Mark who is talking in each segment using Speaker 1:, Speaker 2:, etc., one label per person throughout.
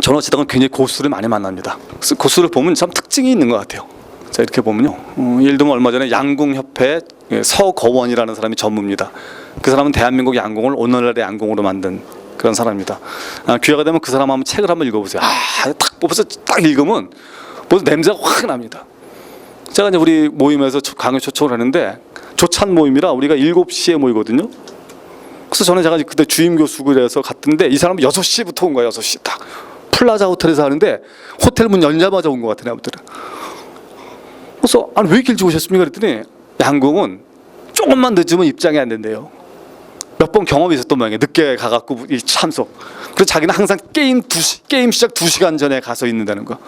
Speaker 1: 저는 어찌됐건 굉장히 고수를 많이 만납니다. 그래서 고수를 보면 참 특징이 있는 것 같아요. 자, 이렇게 보면요, 예를 들면 얼마 전에 양궁협회 서거원이라는 사람이 전무입니다. 그 사람은 대한민국 양궁을 오늘날의 양궁으로 만든 그런 사람입니다. 기회가 되면 그 사람 한번 책을 한번 읽어보세요. 딱 뽑아서 딱 읽으면 벌써 냄새가 확 납니다. 제가 이제 우리 모임에서 강의 초청을 하는데 조찬 모임이라 우리가 7시에 모이거든요. 그래서 저는 제가 그때 주임 교수실에서 갔던데 이 사람은 6시부터 온 거야. 6시 딱 플라자 호텔에서 하는데 호텔 문 열자마자 온 것 같아. 아무튼 그래서 왜 이렇게 일찍 오셨습니까? 그랬더니 양궁은 조금만 늦으면 입장이 안 된대요. 몇 번 경험이 있었던 모양이에요. 늦게 가갖고 참석. 그래서 자기는 항상 게임 시작 2시간 전에 가서 있는다는 거.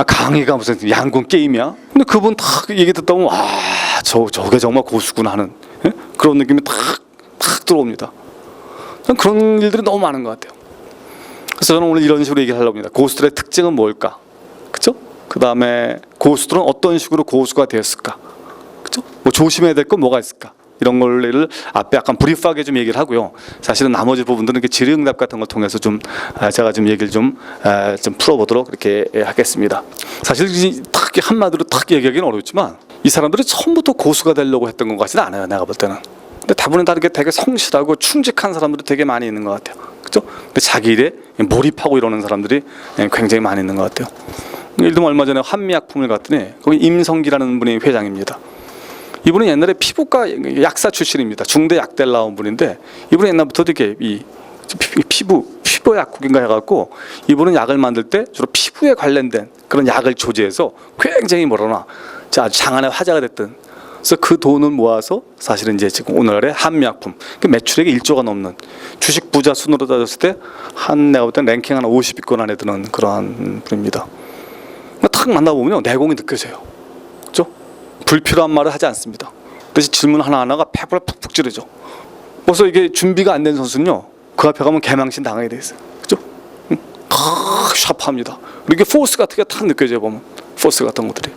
Speaker 1: 강의가 무슨 양궁 게임이야? 근데 그분 딱 얘기 듣다 보면 저게 정말 고수구나 하는 그런 느낌이 탁 들어옵니다. 그런 일들이 너무 많은 것 같아요. 그래서 저는 오늘 이런 식으로 얘기를 하려고 합니다. 고수들의 특징은 뭘까? 그렇죠? 그 다음에 고수들은 어떤 식으로 고수가 되었을까? 그렇죠? 뭐 조심해야 될 건 뭐가 있을까? 이런 걸를 앞에 약간 브리프하게 좀 얘기를 하고요. 사실은 나머지 부분들은 이렇게 질의응답 같은 걸 통해서 좀 제가 좀 얘기를 좀 풀어보도록 이렇게 하겠습니다. 사실 딱 한마디로 딱 얘기하기는 어렵지만 이 사람들이 처음부터 고수가 되려고 했던 것 같지는 않아요. 내가 볼 때는. 근데 다분히 다르게 되게 성실하고 충직한 사람들이 되게 많이 있는 것 같아요. 그렇죠? 근데 자기 일에 몰입하고 이러는 사람들이 굉장히 많이 있는 것 같아요. 예를 들면 얼마 전에 한미약품을 갔더니 거기 임성기라는 분이 회장입니다. 이분은 옛날에 피부과 약사 출신입니다. 중대 약대를 나온 분인데 이분은 옛날부터 되게 이 피부 약국인가 해갖고 이분은 약을 만들 때 주로 피부에 관련된 그런 약을 조제해서 굉장히 아주 장안의 화제가 됐던. 그래서 그 돈을 모아서 사실은 이제 지금 오늘날의 한미약품 매출액이 1조가 넘는 주식 부자 순으로 따졌을 때 내가 볼 때 랭킹 한 50위권 안에 드는 그러한 분입니다. 탁 만나보면요 내공이 느껴져요. 그렇죠? 불필요한 말을 하지 않습니다. 대신 질문 하나하나가 패부를 푹푹 찌르죠. 벌써 이게 준비가 안 된 선수는요 그 앞에 가면 개망신 당하게 돼 있어요. 그렇죠? 샤프합니다. 이렇게 포스 같은 게 탁 느껴져요. 보면 포스 같은 것들이.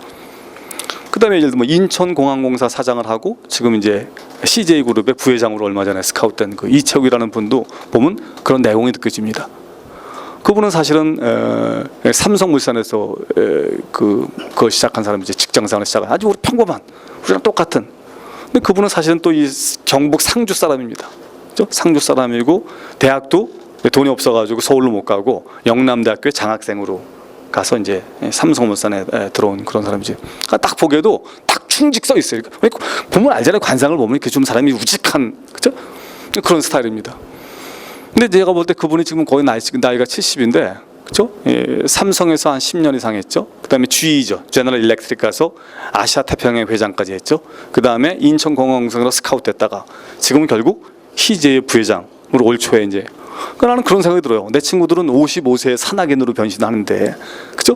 Speaker 1: 그 다음에 예를 들면 인천공항공사 사장을 하고 지금 이제 CJ그룹의 부회장으로 얼마 전에 스카웃된 그 이채욱이라는 분도 보면 그런 내용이 느껴집니다. 그분은 사실은 삼성물산에서 그걸 시작한 사람이지. 직장생활을 시작한 아주 평범한 우리랑 똑같은. 근데 그분은 사실은 또 이 경북 상주 사람입니다. 그렇죠? 상주 사람이고 대학도 돈이 없어가지고 서울로 못 가고 영남대학교에 장학생으로 가서 이제 삼성물산에 들어온 그런 사람이지. 그러니까 딱 보기에도 딱 충직 써 있어요. 보면 알잖아요. 관상을 보면 이렇게 좀 사람이 우직한, 그렇죠? 그런 스타일입니다. 근데 제가 볼 때 그분이 지금 거의 나이가 70인데, 그렇죠? 삼성에서 한 10년 이상 했죠. 그다음에 GE죠. 제너럴 일렉트릭 가서 아시아 태평양 회장까지 했죠. 그다음에 인천공항공사로 스카웃됐다가 지금은 결국 CJ의 부회장으로 올 초에 이제. 그러니까 나는 그런 생각이 들어요. 내 친구들은 55세에 산악인으로 변신하는데, 그죠?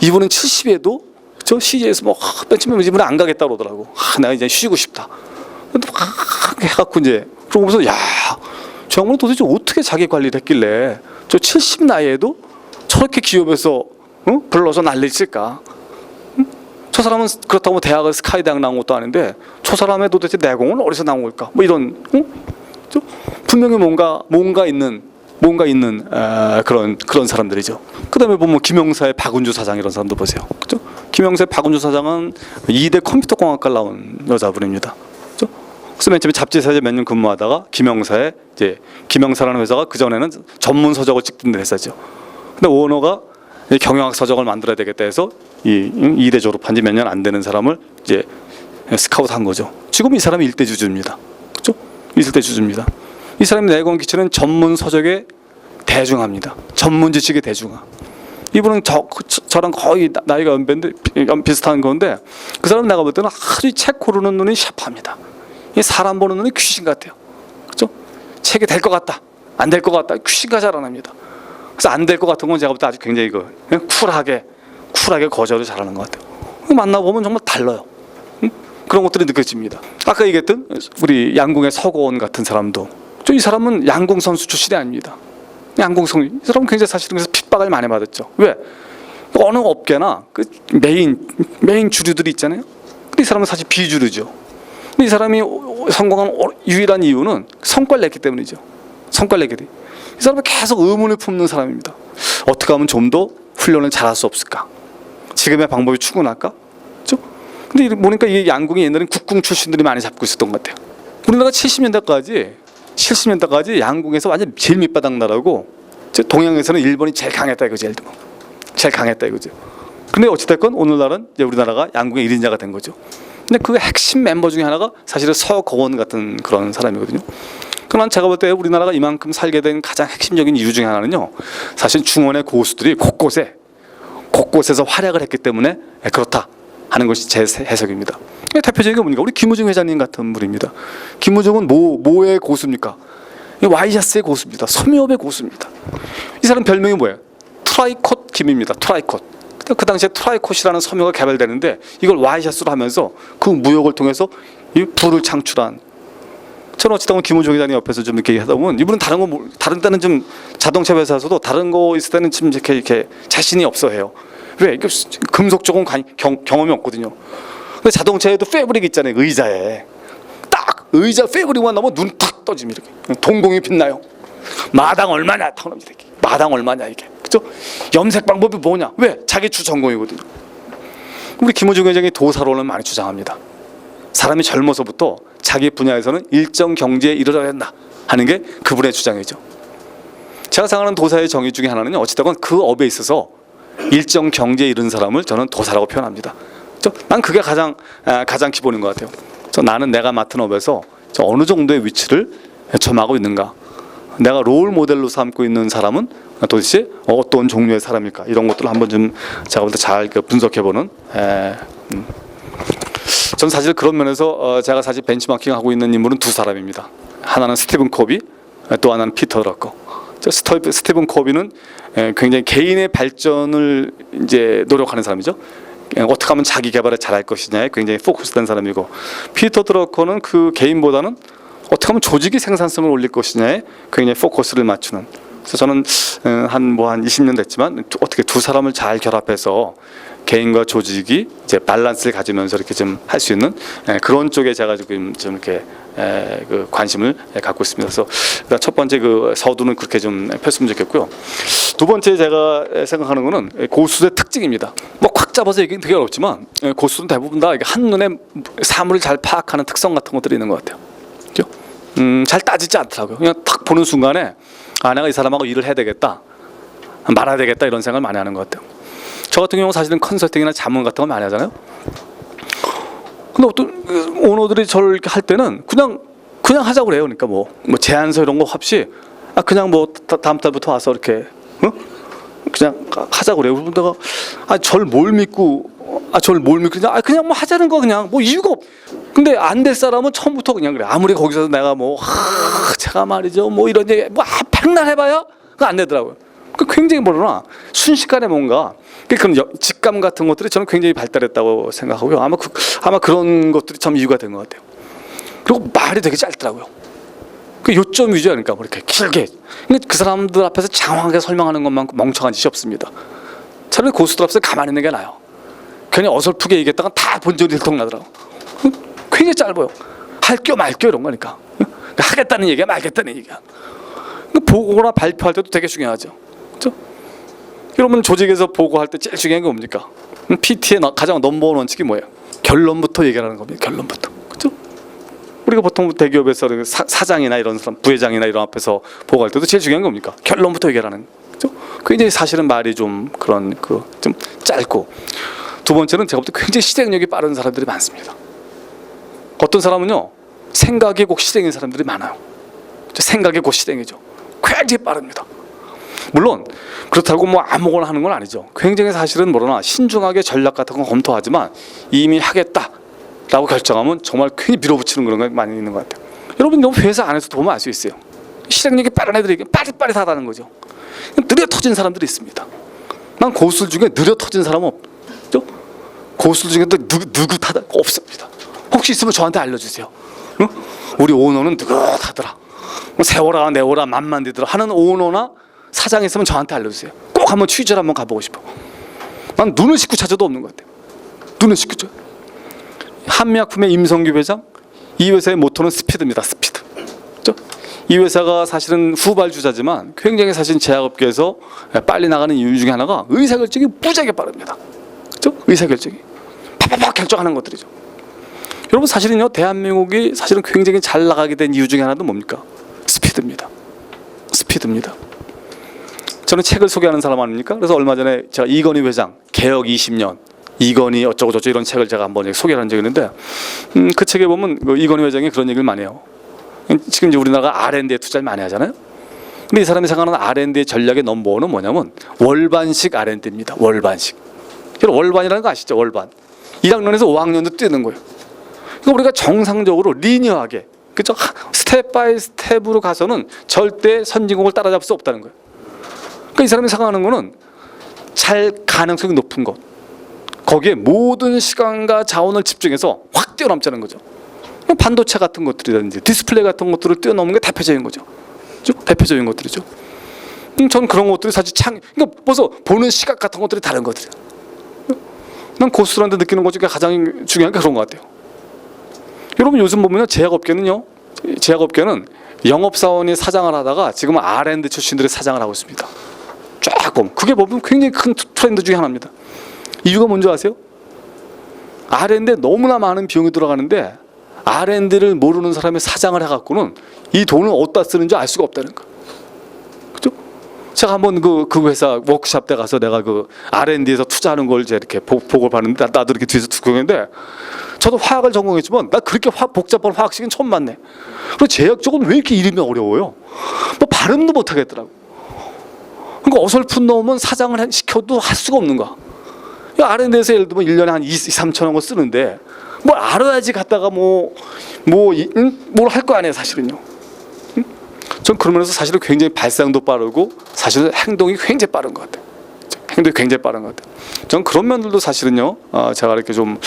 Speaker 1: 이분은 70에도 저 CJ에서 뺀치면 이분은 안 가겠다 그러더라고. 내가 이제 쉬고 싶다. 근데 막 해갖고 이제 그러고서 저 양반은 도대체 어떻게 자기 관리를 했길래 저 70 나이에도 저렇게 기업에서 불러서 난리를 칠까? 저 사람은 그렇다고 대학을 스카이 대학 나온 것도 아닌데 저 사람의 도대체 내공은 어디서 나온 걸까? 뭐 이런. 분명히 뭔가 있는 그런 사람들이죠. 그다음에 보면 김영사의 박은주 사장 이런 사람도 보세요. 그죠? 김영사의 박은주 사장은 2대 컴퓨터공학과를 나온 여자분입니다. 그죠? 그래서 맨 처음에 잡지사에 몇 년 근무하다가 김영사라는 회사가 그 전에는 전문 서적을 찍던 회사죠. 근데 오너가 경영학 서적을 만들어야 되겠다 해서 이 2대 졸업한 지 몇 년 안 되는 사람을 이제 스카우트한 거죠. 지금 이 사람이 일대 주주입니다. 그죠? 일대 주주입니다. 이 사람의 내공 기초는 전문 서적의 대중화입니다. 전문 지식의 대중화. 이분은 저랑 거의 나이가 비슷한 건데 그 사람은 내가 볼 때는 아주 책 고르는 눈이 샤프합니다. 사람 보는 눈이 귀신 같아요. 그렇죠? 책이 될 것 같다, 안 될 것 같다, 귀신과 자라납니다. 그래서 안 될 것 같은 건 제가 볼 때 아주 굉장히 그냥 쿨하게 거절을 잘하는 것 같아요. 만나보면 정말 달라요. 그런 것들이 느껴집니다. 아까 얘기했던 우리 양궁의 서고원 같은 사람도 이 사람은 양궁 선수 출신이 아닙니다. 이 사람은 굉장히 사실은 그래서 핍박을 많이 받았죠. 왜? 어느 업계나 그 메인 주류들이 있잖아요. 근데 이 사람은 사실 비주류죠. 근데 이 사람이 성공한 유일한 이유는 성과를 냈기 때문이죠. 성과를 냈기 때문에. 이 사람은 계속 의문을 품는 사람입니다. 어떻게 하면 좀 더 훈련을 잘할 수 없을까? 지금의 방법이 충분할까? 그렇죠? 근데 보니까 이 양궁이 옛날엔 국궁 출신들이 많이 잡고 있었던 것 같아요. 우리나라가 70년대까지 양궁에서 완전 제일 밑바닥 나라고, 동양에서는 일본이 제일 강했다 이거지. 예를 들면 제일 강했다 이거죠. 근데 어찌됐건 오늘날은 이제 우리나라가 양궁의 1인자가 된 거죠. 근데 그 핵심 멤버 중에 하나가 사실은 서거원 같은 그런 사람이거든요. 그러나 제가 볼 때 우리나라가 이만큼 살게 된 가장 핵심적인 이유 중에 하나는요, 사실 중원의 고수들이 곳곳에서 활약을 했기 때문에 그렇다 하는 것이 제 해석입니다. 대표적인 게 뭡니까? 우리 김우중 회장님 같은 분입니다. 김우중은 뭐의 고수입니까? 와이셔츠의 고수입니다. 섬유업의 고수입니다. 이 사람 별명이 뭐예요? 트라이콧 김입니다. 트라이콧. 그 당시에 트라이콧이라는 섬유가 개발되는데 이걸 와이셔츠로 하면서 그 무역을 통해서 이 부를 창출한. 저는 어찌됐건 김우중 회장님 옆에서 좀 이렇게 하다 보면 이분은 다른 때는 좀 자동차 회사에서도 다른 거 있을 때는 좀 이렇게 자신이 없어해요. 왜? 이게 금속 쪽은 경험이 없거든요. 근데 자동차에도 패브릭 있잖아요. 의자에 딱 의자 패브릭만 나오면 눈 탁 떠집니다. 이렇게 동공이 빛나요. 마당 얼마냐? 턱납니다. 마당 얼마냐 이게. 그죠? 염색 방법이 뭐냐? 왜? 자기 주 전공이거든요. 우리 김우중 회장이 도사론을 많이 주장합니다. 사람이 젊어서부터 자기 분야에서는 일정 경지에 이르러야 된다 하는 게 그분의 주장이죠. 제가 생각하는 도사의 정의 중에 하나는요, 어찌됐건 그 업에 있어서 일정 경지에 이른 사람을 저는 도사라고 표현합니다. 난 그게 가장 기본인 것 같아요. 나는 내가 맡은 업에서 어느 정도의 위치를 점하고 있는가, 내가 롤 모델로 삼고 있는 사람은 도대체 어떤 종류의 사람일까, 이런 것들을 한번 좀 제가 볼 때 잘 분석해보는. 저는 사실 그런 면에서 제가 사실 벤치마킹하고 있는 인물은 두 사람입니다. 하나는 스티븐 코비, 또 하나는 피터 드러커. 스티븐 코비는 굉장히 개인의 발전을 이제 노력하는 사람이죠. 어떻게 하면 자기 개발을 잘할 것이냐에 굉장히 포커스된 사람이고, 피터 드러커는 그 개인보다는 어떻게 하면 조직의 생산성을 올릴 것이냐에 굉장히 포커스를 맞추는. 그래서 저는 한 20년 됐지만 어떻게 두 사람을 잘 결합해서 개인과 조직이 이제 밸런스를 가지면서 이렇게 좀 할 수 있는 그런 쪽에 제가 지금 좀 이렇게 그 관심을 갖고 있습니다. 그래서 일단 첫 번째 그 서두는 그렇게 좀 폈으면 좋겠고요. 두 번째 제가 생각하는 거는 고수의 특징입니다. 뭐 꽉 잡아서 얘기는 되게 어렵지만 고수는 대부분 다 한눈에 사물을 잘 파악하는 특성 같은 것들이 있는 것 같아요. 그렇죠? 잘 따지지 않더라고요. 그냥 딱 보는 순간에 내가 이 사람하고 일을 해야 되겠다, 말아야 되겠다, 이런 생각을 많이 하는 것 같아요. 저 같은 경우 사실은 컨설팅이나 자문 같은 거 많이 하잖아요. 근데 어떤 오너들이 저를 이렇게 할 때는 그냥 하자고 그래요. 그러니까 뭐 제안서 이런 거 없이 그냥 뭐 다음 달부터 와서 이렇게 그냥 하자고 그래요. 그러면 내가 저를 뭘 믿고 그냥 뭐 하자는 거, 그냥 뭐 이유가 없. 근데 안 될 사람은 처음부터 그냥 그래. 아무리 거기서 내가 제가 말이죠 뭐 이런 얘기 백날 해봐야 그거 안 되더라고요. 그 굉장히 뭐라나 순식간에 뭔가 그런 직감 같은 것들이 저는 굉장히 발달했다고 생각하고요. 아마 그런 것들이 참 이유가 된 것 같아요. 그리고 말이 되게 짧더라고요. 그 요점 위주야. 그러니까 뭐 이렇게 길게. 그 사람들 앞에서 장황하게 설명하는 것만큼 멍청한 짓이 없습니다. 차라리 고수들 앞에서 가만히 있는 게 나아요. 괜히 어설프게 얘기했다가 다 본전이 들통나더라고. 굉장히 짧아요. 할겨 말겨 이런 거니까. 하겠다는 얘기야 말겠다는 얘기야. 보고나 발표할 때도 되게 중요하죠. 그렇죠? 여러분 조직에서 보고할 때 제일 중요한 게 뭡니까? PT의 가장 넘버원 원칙이 뭐예요? 결론부터 얘기하는 겁니다. 결론부터. 그렇죠? 우리가 보통 대기업에서 사장이나 이런 사람, 부회장이나 이런 앞에서 보고할 때도 제일 중요한 게 뭡니까? 결론부터 얘기하는. 그렇죠? 굉장히 사실은 말이 좀 그런 좀 짧고, 두 번째는 제가 볼 때 굉장히 실행력이 빠른 사람들이 많습니다. 어떤 사람은요 생각이 곧 실행인 사람들이 많아요. 생각이 곧 실행이죠. 굉장히 빠릅니다. 물론 그렇다고 뭐 아무거나 하는 건 아니죠. 굉장히 사실은 신중하게 전략 같은 건 검토하지만 이미 하겠다라고 결정하면 정말 괜히 밀어붙이는 그런 게 많이 있는 것 같아요. 여러분 너무 회사 안에서도 보면 알 수 있어요. 실행력이 빠른 애들이 빠릿빠릿하다는 거죠. 느려 터진 사람들이 있습니다. 난 고수들 중에 느려 터진 사람은 없죠. 고수들 중에도 느긋하다 없습니다. 혹시 있으면 저한테 알려주세요. 응? 우리 오너는 느긋하더라, 세워라 내워라 맘만 들더라 하는 오너나 사장 있으면 저한테 알려주세요. 꼭 한번 취재를 한번 가보고 싶어. 난 눈을 씻고 찾아도 없는 것 같아요. 눈을 씻고 찾아. 한미약품의 임성규 회장, 이 회사의 모토는 스피드입니다. 스피드. 그렇죠? 이 회사가 사실은 후발주자지만 굉장히 사실 제약업계에서 빨리 나가는 이유 중에 하나가 의사결정이 무지하게 빠릅니다. 그렇죠? 의사결정이 팍팍팍 결정하는 것들이죠. 여러분 사실은요, 대한민국이 사실은 굉장히 잘 나가게 된 이유 중에 하나는 뭡니까? 스피드입니다. 스피드입니다. 저는 책을 소개하는 사람 아닙니까? 그래서 얼마 전에 제가 이건희 회장 개혁 20년 이건희 어쩌고저쩌고 이런 책을 제가 한번 소개를 한 적이 있는데 그 책에 보면 이건희 회장이 그런 얘기를 많이 해요. 지금 이제 우리나라가 R&D에 투자를 많이 하잖아요. 근데 이 사람이 생각하는 R&D 전략의 넘버원은 뭐냐면 월반식 R&D입니다. 월반식. 여러분 월반이라는 거 아시죠? 월반. 1학년에서 5학년도 뛰는 거예요. 그러니까 우리가 정상적으로 리니어하게, 그렇죠? 스텝 바이 스텝으로 가서는 절대 선진국을 따라잡을 수 없다는 거예요. 그러니까 이 사람이 생각하는 거는 잘 가능성이 높은 것, 거기에 모든 시간과 자원을 집중해서 확 뛰어넘자는 거죠. 반도체 같은 것들이라든지 디스플레이 같은 것들을 뛰어넘는 게 대표적인 거죠. 그렇죠? 대표적인 것들이죠. 전 그런 것들이 사실 그러니까 벌써 보는 시각 같은 것들이 다른 것들이에요. 난 고수들한테 느끼는 것 중에 가장 중요한 게 그런 것 같아요. 여러분 요즘 보면요, 제약업계는 영업사원이 사장을 하다가 지금은 R&D 출신들이 사장을 하고 있습니다. 조금 그게 보면 굉장히 큰 트렌드 중에 하나입니다. 이유가 뭔지 아세요? R&D에 너무나 많은 비용이 들어가는데 R&D를 모르는 사람이 사장을 해갖고는 이 돈을 어디다 쓰는지 알 수가 없다는 거예요. 그죠? 제가 한번 그 회사 워크샵 때 가서 내가 그 R&D에서 투자하는 걸 이제 이렇게 보고 봤는데 나도 이렇게 뒤에서 구경했는데 저도 화학을 전공했지만 나 그렇게 복잡한 화학식은 처음 봤네. 그리고 제약 쪽은 왜 이렇게 이름이 어려워요? 뭐 발음도 못 하겠더라고. 그러니까 어설픈 놈은 사장을 시켜도 할 수가 없는 거야. R&D에서 예를 들면 1년에 한 2-3천원 거 쓰는데 뭘 알아야지 갔다가 뭘 할 거 아니에요, 사실은요. 전 그런 면에서 사실은 굉장히 발상도 빠르고 사실은 행동이 굉장히 빠른 것 같아요. 행동이 굉장히 빠른 것 같아요. 전 그런 면들도 사실은요, 제가 이렇게 좀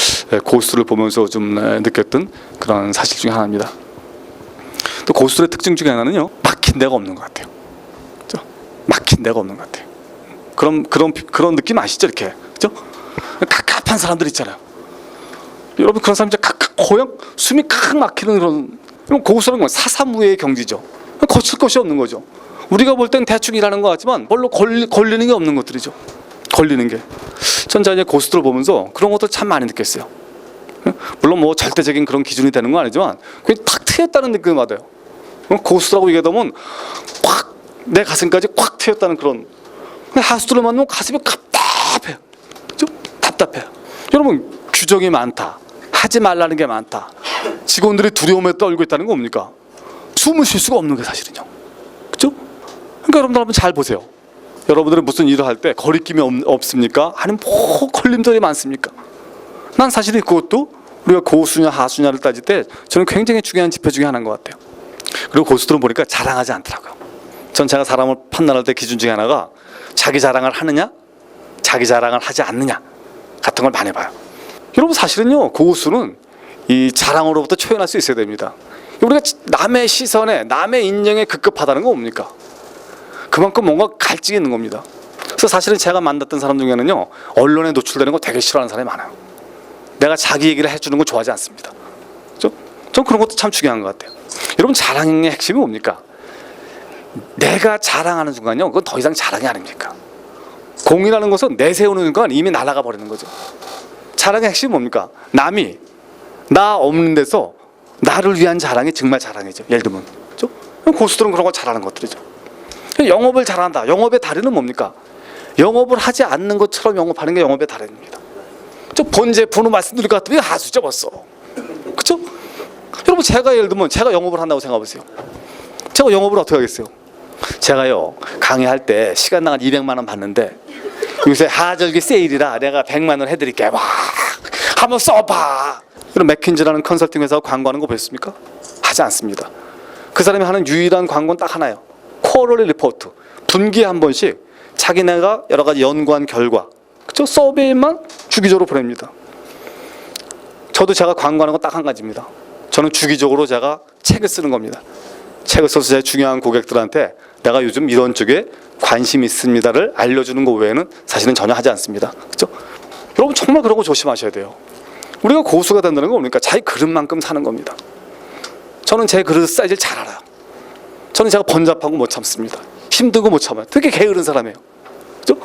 Speaker 1: 고수를 보면서 좀 느꼈던 그런 사실 중에 하나입니다. 또 고수들의 특징 중에 하나는요, 막힌 데가 없는 것 같아요. 그렇죠? 막힌 데가 없는 것 같아요. 그런 느낌 아시죠, 이렇게? 그렇죠? 갑갑한 사람들 있잖아요. 여러분 그런 사람 이제 고형 숨이 칵 막히는 그런 고수라는 건 사사무의 경지죠. 거칠 것이 없는 거죠. 우리가 볼 땐 대충 일하는 것 같지만 별로 걸리는 게 없는 것들이죠. 걸리는 게. 전 이제 고수들을 보면서 그런 것들 참 많이 느꼈어요. 물론 뭐 절대적인 그런 기준이 되는 건 아니지만 그게 탁 트였다는 느낌을 받아요. 고수라고 얘기하면 꽉 내 가슴까지 꽉 트였다는 그런. 하수들을 만나면 가슴이 답답해요. 그죠? 답답해요. 여러분 규정이 많다. 하지 말라는 게 많다. 직원들이 두려움에 떨고 있다는 건 뭡니까? 숨을 쉴 수가 없는 게 사실은요. 그렇죠? 그러니까 여러분들 한번 잘 보세요. 여러분들은 무슨 일을 할 때 거리낌이 없습니까? 아니면 뭐 걸림돌이 많습니까? 난 사실 그것도 우리가 고수냐 하수냐를 따질 때 저는 굉장히 중요한 지표 중에 하나인 것 같아요. 그리고 고수들은 보니까 자랑하지 않더라고요. 전 제가 사람을 판단할 때 기준 중에 하나가 자기 자랑을 하느냐, 자기 자랑을 하지 않느냐 같은 걸 많이 봐요. 여러분 사실은요, 고수는 이 자랑으로부터 초연할 수 있어야 됩니다. 우리가 남의 시선에, 남의 인정에 급급하다는 건 뭡니까? 그만큼 뭔가 갈증이 있는 겁니다. 그래서 사실은 제가 만났던 사람 중에는요, 언론에 노출되는 거 되게 싫어하는 사람이 많아요. 내가 자기 얘기를 해주는 거 좋아하지 않습니다. 그렇죠? 전 그런 것도 참 중요한 것 같아요. 여러분 자랑의 핵심이 뭡니까? 내가 자랑하는 순간요, 그건 더 이상 자랑이 아닙니까? 공이라는 것은 내세우는 순간 이미 날아가 버리는 거죠. 자랑의 핵심이 뭡니까? 남이 나 없는 데서 나를 위한 자랑이 정말 자랑이죠. 예를 들면, 그렇죠? 고수들은 그런 거 잘하는 것들이죠. 영업을 잘한다. 영업의 달인은 뭡니까? 영업을 하지 않는 것처럼 영업하는 게 영업의 달인입니다. 저 본제 번호 말씀드릴 것 같으면 하수죠 벌써. 그렇죠? 여러분 제가 예를 들면 제가 영업을 한다고 생각해보세요. 제가 영업을 어떻게 하겠어요? 제가요 강의할 때 시간 나간 200만 원 받는데 요새 하절기 세일이라 내가 100만 원 해드릴게. 와, 한번 써봐. 이런 맥킨지라는 컨설팅 회사가 광고하는 거 보셨습니까? 하지 않습니다. 그 사람이 하는 유일한 광고는 딱 하나예요. 쿼럴리 리포트. 분기에 한 번씩 자기네가 여러 가지 연구한 결과, 그쵸? 서베이만 주기적으로 보냅니다. 저도 제가 광고하는 건 딱 한 가지입니다. 저는 주기적으로 제가 책을 쓰는 겁니다. 책을 써서 제 중요한 고객들한테 내가 요즘 이런 쪽에 관심 있습니다를 알려주는 것 외에는 사실은 전혀 하지 않습니다. 그렇죠? 여러분 정말 그런 거 조심하셔야 돼요. 우리가 고수가 된다는 건 뭡니까? 자기 그릇만큼 사는 겁니다. 저는 제 그릇 사이즈를 잘 알아요. 저는 제가 번잡하고 못 참습니다. 힘들고 못 참아요. 되게 게으른 사람이에요. 그죠?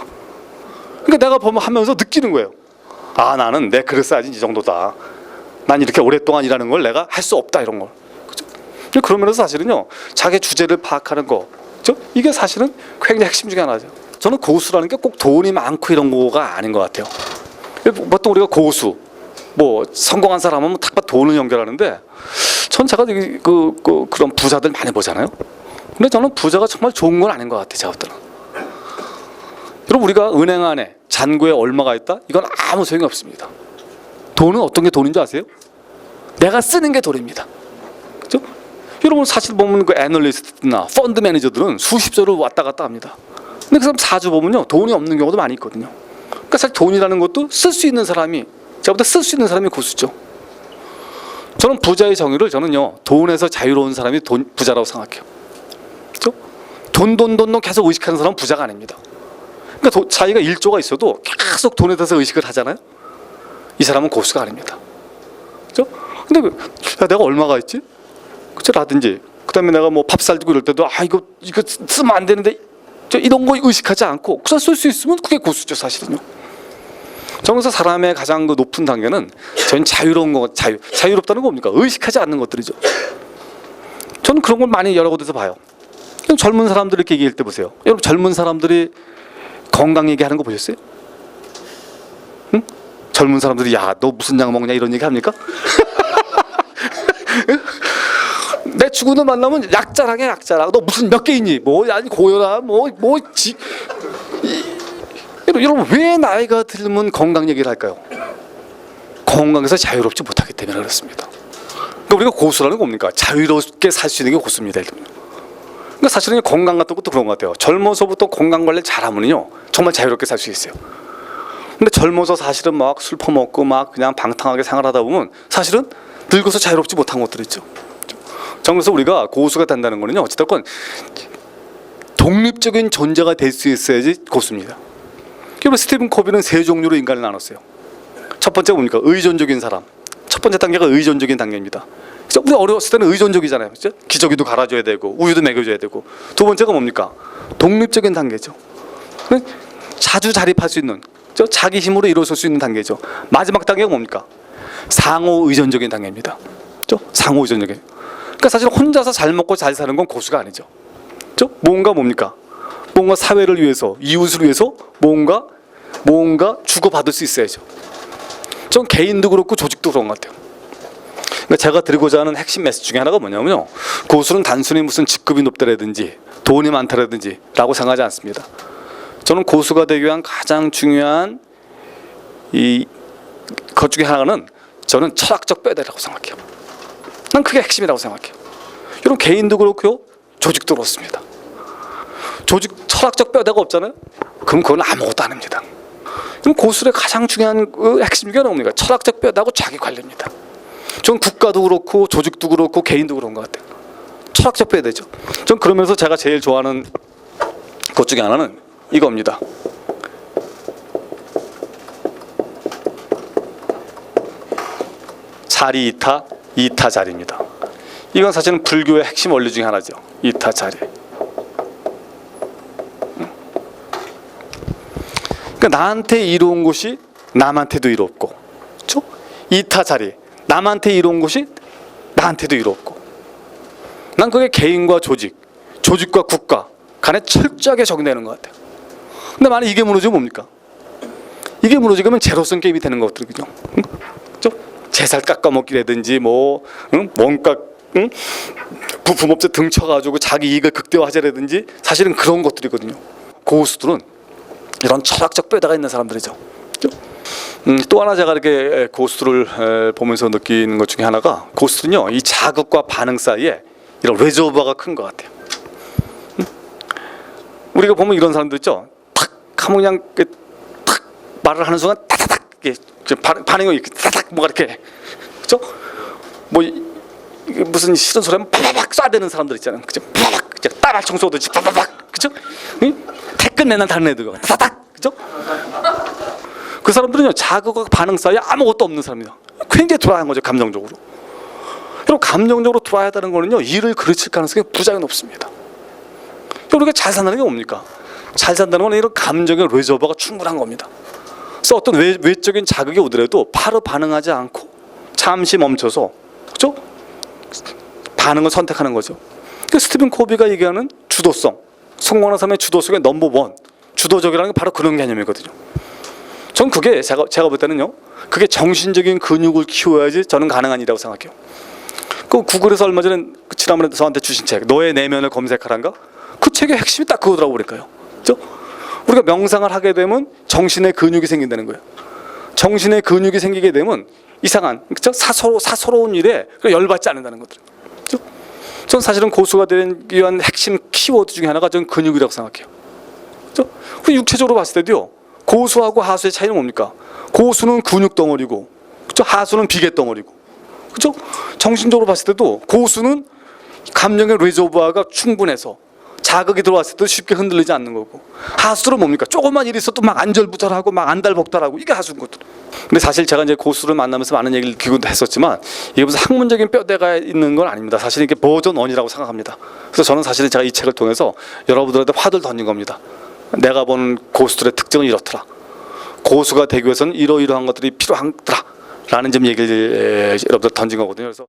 Speaker 1: 그러니까 내가 보면 하면서 느끼는 거예요. 아, 나는 내 그릇 사이즈 이 정도다. 난 이렇게 오랫동안 일하는 걸 내가 할 수 없다, 이런 걸. 그죠? 그러면서 사실은요, 자기 주제를 파악하는 거, 그죠? 이게 사실은 굉장히 핵심 중에 하나죠. 저는 고수라는 게 꼭 돈이 많고 이런 거가 아닌 것 같아요. 보통 우리가 고수, 뭐 성공한 사람은 딱 돈을 연결하는데, 전 제가 그런 부자들 많이 보잖아요. 근데 저는 부자가 정말 좋은 건 아닌 것 같아요, 제가 볼 때는. 여러분, 우리가 은행 안에 잔고에 얼마가 있다? 이건 아무 소용이 없습니다. 돈은 어떤 게 돈인 줄 아세요? 내가 쓰는 게 돈입니다. 그죠? 여러분, 사실 보면 그 애널리스트나 펀드 매니저들은 수십조를 왔다 갔다 합니다. 근데 그 사람 사주 보면요, 돈이 없는 경우도 많이 있거든요. 그러니까 사실 돈이라는 것도 쓸 수 있는 사람이, 제가 볼 때 쓸 수 있는 사람이 고수죠. 저는 부자의 정의를 저는요, 돈에서 자유로운 사람이 부자라고 생각해요. 그죠? 돈 계속 의식하는 사람은 부자가 아닙니다. 그러니까 자기가 1조가 있어도 계속 돈에 대해서 의식을 하잖아요. 이 사람은 고수가 아닙니다. 그죠? 근데 내가 얼마가 있지? 그죠? 라든지, 그 다음에 내가 뭐 밥 살고 이럴 때도, 이거 쓰면 안 되는데, 이런 거 의식하지 않고 그냥 쓸 수 있으면 그게 고수죠, 사실은요. 정서 사람의 가장 높은 단계는 저는 자유로운 거, 자유롭다는 거 뭡니까? 의식하지 않는 것들이죠. 저는 그런 걸 많이 여러 곳에서 봐요. 젊은 사람들 이렇게 얘기할 때 보세요. 여러분, 젊은 사람들이 건강 얘기하는 거 보셨어요? 응? 젊은 사람들이 야, 너 무슨 약 먹냐 이런 얘기 합니까? 내 친구들 만나면 약자랑해, 약자랑. 너 무슨 몇 개 있니? 뭐 아니 고혈압 여러분, 왜 나이가 들면 건강 얘기를 할까요? 건강에서 자유롭지 못하기 때문에 그렇습니다. 그러니까 우리가 고수라는 거 뭡니까? 자유롭게 살 수 있는 게 고수입니다. 그러니까 사실은 건강 같은 것도 그런 것 같아요. 젊어서부터 건강 관리 잘하면요, 정말 자유롭게 살 수 있어요. 근데 젊어서 사실은 막 술 퍼먹고 막 그냥 방탕하게 생활하다 보면 사실은 늙어서 자유롭지 못한 것들이 있죠. 그래서 우리가 고수가 된다는 거는요, 어쨌든 독립적인 존재가 될 수 있어야지 고수입니다. 그리고 스티븐 코비는 세 종류로 인간을 나눴어요. 첫 번째 뭡니까? 의존적인 사람. 첫 번째 단계가 의존적인 단계입니다. 우리 어렸을 때는 의존적이잖아요. 그렇죠? 기저귀도 갈아줘야 되고 우유도 먹여줘야 되고. 두 번째가 뭡니까? 독립적인 단계죠. 자주 자립할 수 있는, 자기 힘으로 일어설 수 있는 단계죠. 마지막 단계가 뭡니까? 상호 의존적인 단계입니다. 상호 의존적인. 그러니까 사실 혼자서 잘 먹고 잘 사는 건 고수가 아니죠. 뭡니까? 뭔가 사회를 위해서, 이웃을 위해서 뭔가 주고받을 수 있어야죠. 전 개인도 그렇고 조직도 그런 것 같아요. 그러니까 제가 드리고자 하는 핵심 메시지 중에 하나가 뭐냐면요, 고수는 단순히 무슨 직급이 높다라든지 돈이 많다라든지 라고 생각하지 않습니다. 저는 고수가 되기 위한 가장 중요한 것 중에 하나는 저는 철학적 뼈대라고 생각해요. 난 그게 핵심이라고 생각해요. 여러분, 개인도 그렇고요, 조직도 그렇습니다. 철학적 뼈대가 없잖아요? 그럼 그건 아무것도 아닙니다. 그럼 고수의 가장 중요한 핵심 중에 뭡니까? 철학적 뼈대하고 자기 관리입니다. 전 국가도 그렇고 조직도 그렇고 개인도 그런 것 같아요. 철학적 뼈대죠. 전 그러면서 제가 제일 좋아하는 것 중에 하나는 이겁니다. 자리 이타 자리입니다. 이건 사실은 불교의 핵심 원리 중에 하나죠. 이타 자리. 그러니까 나한테 이로운 것이 남한테도 이롭고, 그렇죠? 이타 자리. 남한테 이로운 것이 나한테도 이롭고. 난 그게 개인과 조직과 국가 간에 철저하게 적용되는 것 같아요. 근데 만약 이게 무너지면 뭡니까? 이게 무너지면 제로섬 게임이 되는 것들이거든요. 그렇죠? 재살 깎아먹기라든지 뭔가 부품업체 등쳐가지고 자기 이익을 극대화하자라든지 사실은 그런 것들이거든요. 고수들은 이런 철학적 뼈대가 있는 사람들이죠. 또 하나 제가 이렇게 고수들을 보면서 느끼는 것 중에 하나가, 고수는요, 이 자극과 반응 사이에 이런 레저버가 큰 것 같아요. 우리가 보면 이런 사람들 있죠. 탁 하면 그냥 탁 말을 하는 순간 타타닥 반응이 이렇게 타닥 뭐가 이렇게, 그렇죠? 뭐 무슨 싫은 소리 하면 파바박 쏴대는 사람들 있잖아요. 그죠? 파바박 따라 청소하듯이 파바박, 그죠? 태클 내는 다른 애들 타닥, 그죠? 그 사람들은요, 자극과 반응 사이에 아무것도 없는 사람이다. 굉장히 돌아간 거죠, 감정적으로. 그럼 감정적으로 돌아야 하는 거는요, 일을 그르칠 가능성이 부작용 높습니다. 우리가 잘 산다는 게 뭡니까? 잘 산다는 건 이런 감정의 레저버가 충분한 겁니다. 그래서 어떤 외적인 자극이 오더라도 바로 반응하지 않고 잠시 멈춰서, 그렇죠? 반응을 선택하는 거죠. 그 스티븐 코비가 얘기하는 주도성, 성공하는 사람의 주도성의 넘버원, 주도적이라는 게 바로 그런 개념이거든요. 전 그게 제가 볼 때는요, 그게 정신적인 근육을 키워야지 저는 가능한 일이라고 생각해요. 그 구글에서 얼마 전에 지난번에 저한테 주신 책, 너의 내면을 검색하란가? 그 책의 핵심이 딱 그거더라고 보니까요. 그렇죠? 우리가 명상을 하게 되면 정신의 근육이 생긴다는 거예요. 정신의 근육이 생기게 되면 이상한, 그렇죠? 사소로운 일에 열받지 않는다는 것들. 그렇죠? 전 사실은 고수가 되기 위한 핵심 키워드 중에 하나가 전 근육이라고 생각해요. 그렇죠? 우리 육체적으로 봤을 때도요, 고수하고 하수의 차이는 뭡니까? 고수는 근육 덩어리고, 그렇죠? 하수는 비계 덩어리고, 그렇죠? 정신적으로 봤을 때도 고수는 감정의 레저버가 충분해서 자극이 들어왔을 때 쉽게 흔들리지 않는 거고, 하수는 뭡니까? 조금만 일이 있어도 막 안절부절하고 막 안달복달하고, 이게 하수인 것들. 근데 사실 제가 이제 고수를 만나면서 많은 얘기를 기고도 했었지만, 이게 무슨 학문적인 뼈대가 있는 건 아닙니다. 사실 이게 버전 1이라고 생각합니다. 그래서 저는 사실 제가 이 책을 통해서 여러분들한테 화두를 던진 겁니다. 내가 본 고수들의 특징은 이렇더라. 고수가 되기 위해서는 이러이러한 것들이 필요하더라. 라는 좀 얘기를 여러분들 던진 거거든요. 그래서